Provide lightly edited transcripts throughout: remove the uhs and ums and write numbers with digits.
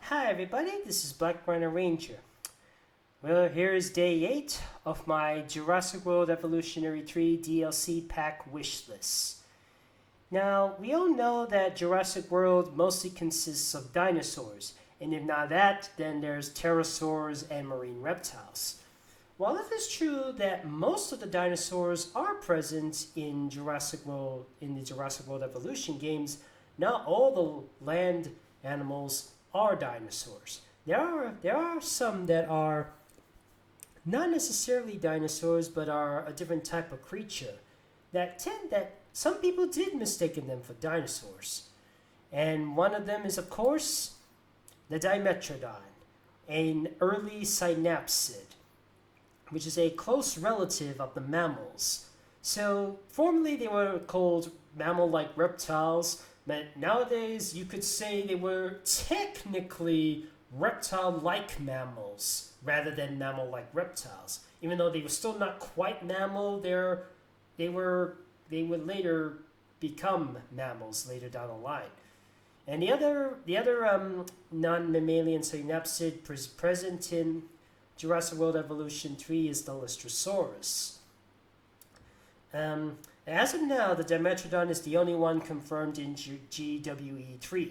Hi everybody, this is Black Rhino Ranger. Well, here is day 8 of my Jurassic World Evolutionary 3 DLC pack wish list. Now, we all know that Jurassic World mostly consists of dinosaurs, and if not that, then there's pterosaurs and marine reptiles. While it is true that most of the dinosaurs are present in the Jurassic World Evolution games, not all the land animals are dinosaurs. There are some that are not necessarily dinosaurs, but are a different type of creature that some people did mistaken them for dinosaurs. And one of them is, of course, the Dimetrodon, an early synapsid, which is a close relative of the mammals. So formerly they were called mammal-like reptiles, but nowadays you could say they were technically reptile-like mammals rather than mammal-like reptiles. Even though they were still not quite mammal, they would later become mammals later down the line. And the other non-mammalian synapsid present in Jurassic World Evolution 3 is the Lystrosaurus. As of now, the Dimetrodon is the only one confirmed in GWE3.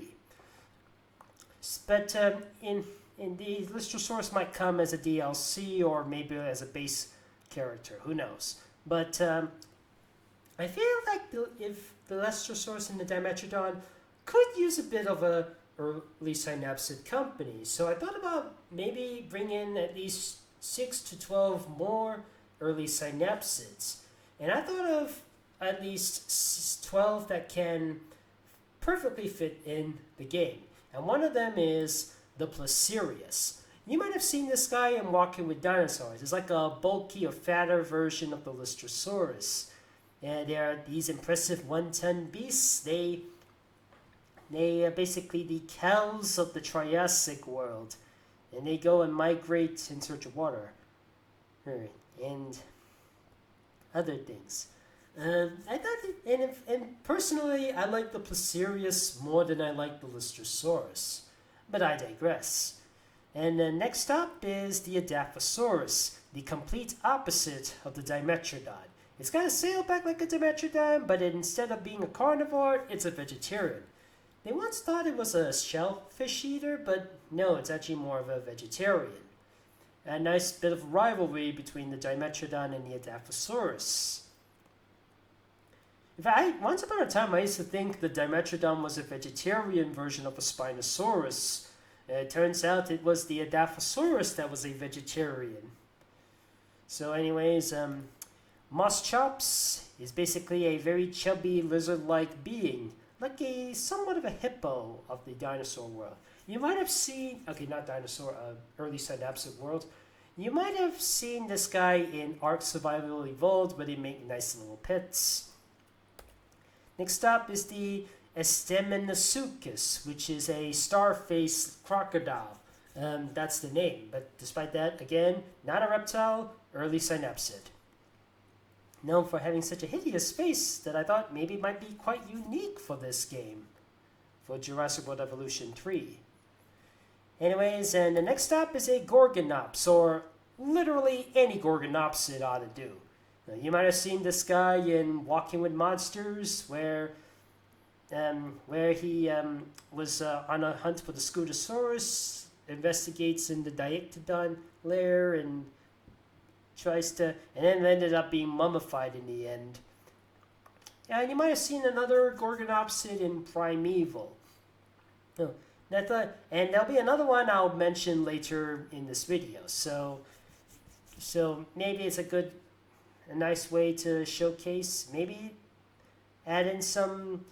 But in the Lystrosaurus might come as a DLC or maybe as a base character. Who knows? But I feel like if the Lystrosaurus and the Dimetrodon could use a bit of a early synapsid company. So I thought about maybe bringing at least 6 to 12 more early synapsids. And I thought of at least 12 that can perfectly fit in the game. And one of them is the Placerias. You might have seen this guy in Walking with Dinosaurs. It's like a bulky or fatter version of the Lystrosaurus. And they are these impressive one-ton beasts. They are basically the cows of the Triassic world. And they go and migrate in search of water. And other things. And personally, I like the Placerias more than I like the Lystrosaurus. But I digress. And next up is the Edaphosaurus, the complete opposite of the Dimetrodon. It's got a sailback like a Dimetrodon, but instead of being a carnivore, it's a vegetarian. They once thought it was a shellfish eater, but no, it's actually more of a vegetarian. A nice bit of rivalry between the Dimetrodon and the Edaphosaurus. Once upon a time, I used to think the Dimetrodon was a vegetarian version of a Spinosaurus. It turns out it was the Edaphosaurus that was a vegetarian. So anyways, Moschops is basically a very chubby lizard-like being, like a somewhat of a hippo of the dinosaur world. You might have seen, not dinosaur, early synapsid world. You might have seen this guy in Ark Survival Evolved, where they make nice little pets. Next up is the Estemmenosuchus, which is a star-faced crocodile. That's the name, but despite that, again, not a reptile, early synapsid. Known for having such a hideous face that I thought maybe might be quite unique for this game, for Jurassic World Evolution 3. Anyways, and the next stop is a Gorgonops, or literally any Gorgonops it ought to do. Now, you might have seen this guy in Walking with Monsters, where he was on a hunt for the Scutosaurus, investigates in the Dimetrodon lair, and then ended up being mummified in the end. And you might have seen another Gorgonopsid in Primeval. And there'll be another one I'll mention later in this video. So maybe it's a nice way to showcase. Maybe add in some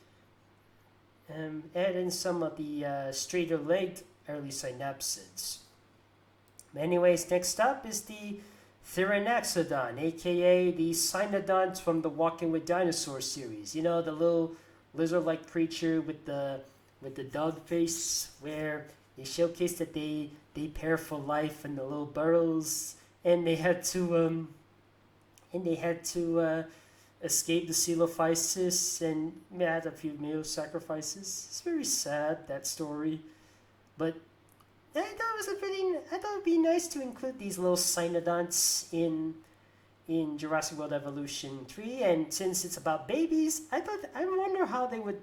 of the straighter legged early synapsids. Anyways, next up is the Thrinaxodon, aka the Synodonts from the Walking with Dinosaurs series. You know, the little lizard-like creature with the dog face, where they showcase that they pair for life in the little burrows, and they had to escape the Coelophysis and had a few meal sacrifices. It's very sad, that story. But I thought it'd be nice to include these little cynodonts in Jurassic World Evolution 3, and since it's about babies, I wonder how they would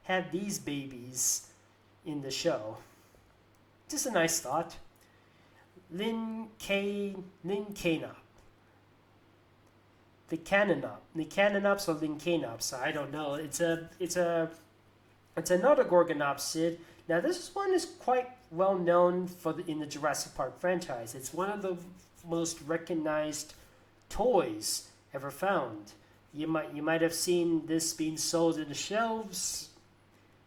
have these babies in the show. Just a nice thought. Lycaenop. Lycaenops or Lycaenops, I don't know. It's another Gorgonopsid. Now this one is quite well known in the Jurassic Park franchise. It's one of the most recognized toys ever found. You might have seen this being sold in the shelves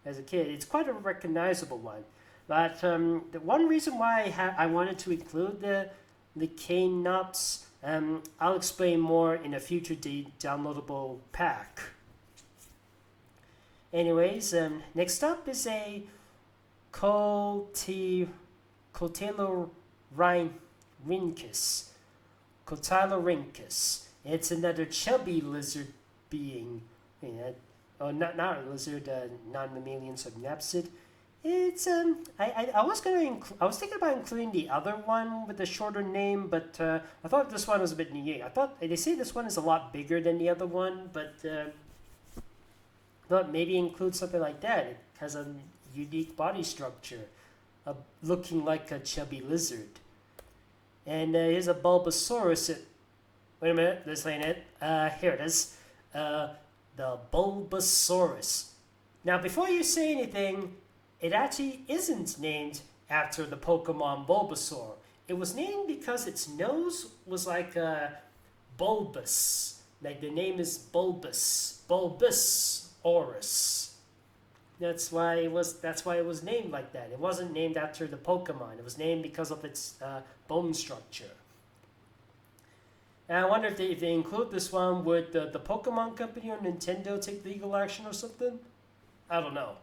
as a kid. It's quite a recognizable one. But the one reason why I wanted to include the Lycaenops, I'll explain more in a future downloadable pack. Anyways, next up is a Cotylorhynchus. Cotylorhynchus. It's another chubby lizard being. Not a lizard, non-mammalian synapsid. It's I was thinking about including the other one with the shorter name, but I thought this one was a bit unique. I thought they say this one is a lot bigger than the other one, but thought maybe include something like that. It has a unique body structure, looking like a chubby lizard. And here's a Bulbasaurus. Wait a minute, this ain't it. Here it is. The Bulbasaurus. Now, before you say anything, it actually isn't named after the Pokemon Bulbasaur. It was named because its nose was like bulbous. Like the name is Bulbous. Bulbasaurus. That's why it was named like that. It wasn't named after the Pokemon. It was named because of its bone structure. And I wonder if they include this one, would the Pokemon Company or Nintendo take legal action or something? I don't know.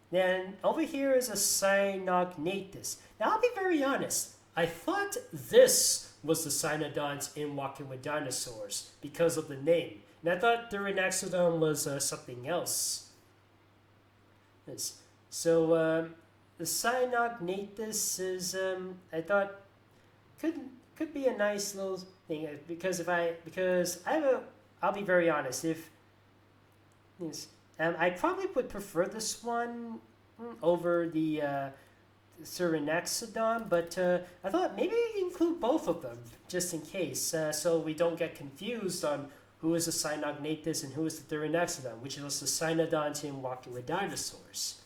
Then over here is a Cynognathus. Now I'll be very honest. I thought this was the Cynodons in Walking with Dinosaurs because of the name. And I thought Thrinaxodon was something else. So the Cynognathus is I thought could be a nice little thing I'll be very honest, I probably would prefer this one over the Thrinaxodon, but I thought maybe include both of them just in case, so we don't get confused on who is the Cynognathus and who is the Thrinaxodon, which is the Cynodons in Walking with Dinosaurs.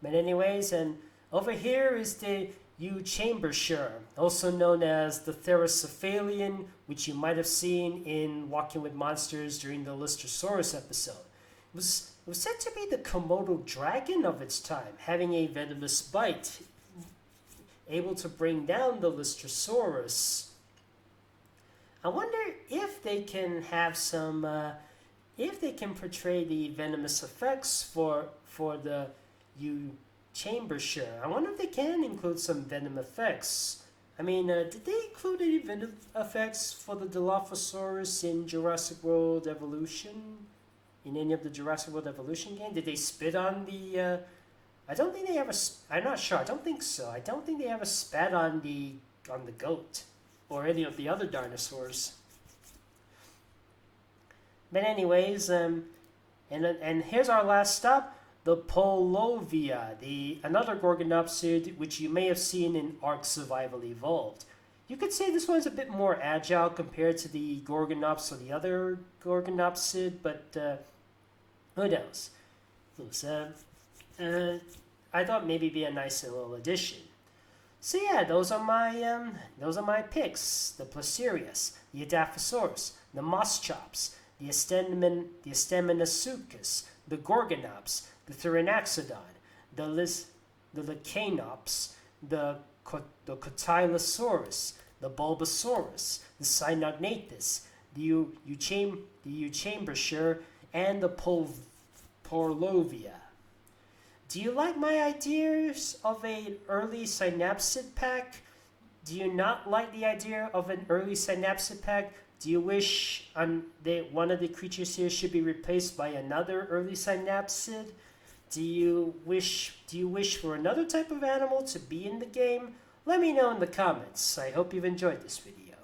But anyways, and over here is the Euchambersia, also known as the Theracephalian, which you might have seen in Walking with Monsters during the Lystrosaurus episode. It was said to be the Komodo dragon of its time, having a venomous bite, able to bring down the Lystrosaurus. I wonder if they can have some, if they can portray the venomous effects for the Euchambersia. I wonder if they can include some venom effects. I mean, did they include any venom effects for the Dilophosaurus in Jurassic World Evolution? In any of the Jurassic World Evolution game? Did they spit on the... I don't think they ever... I'm not sure. I don't think so. I don't think they ever spat on the goat or any of the other dinosaurs. But anyways, and here's our last stop, the Purlovia, another Gorgonopsid, which you may have seen in Ark Survival Evolved. You could say this one's a bit more agile compared to the Gorgonops or the other Gorgonopsid, but who knows? I thought maybe be a nice little addition. So yeah, those are my picks: the Placerias, the Edaphosaurus, the Moschops, the Estemmenosuchus, the Gorgonops, the Thrinaxodon, the Lycaenops, the Cotylorhynchus, the Bulbasaurus, the Cynognathus, the Euchambersia, and the Purlovia. Do you like my ideas of an early synapsid pack? Do you not like the idea of an early synapsid pack? Do you wish one of the creatures here should be replaced by another early synapsid? Do you wish for another type of animal to be in the game? Let me know in the comments. I hope you've enjoyed this video.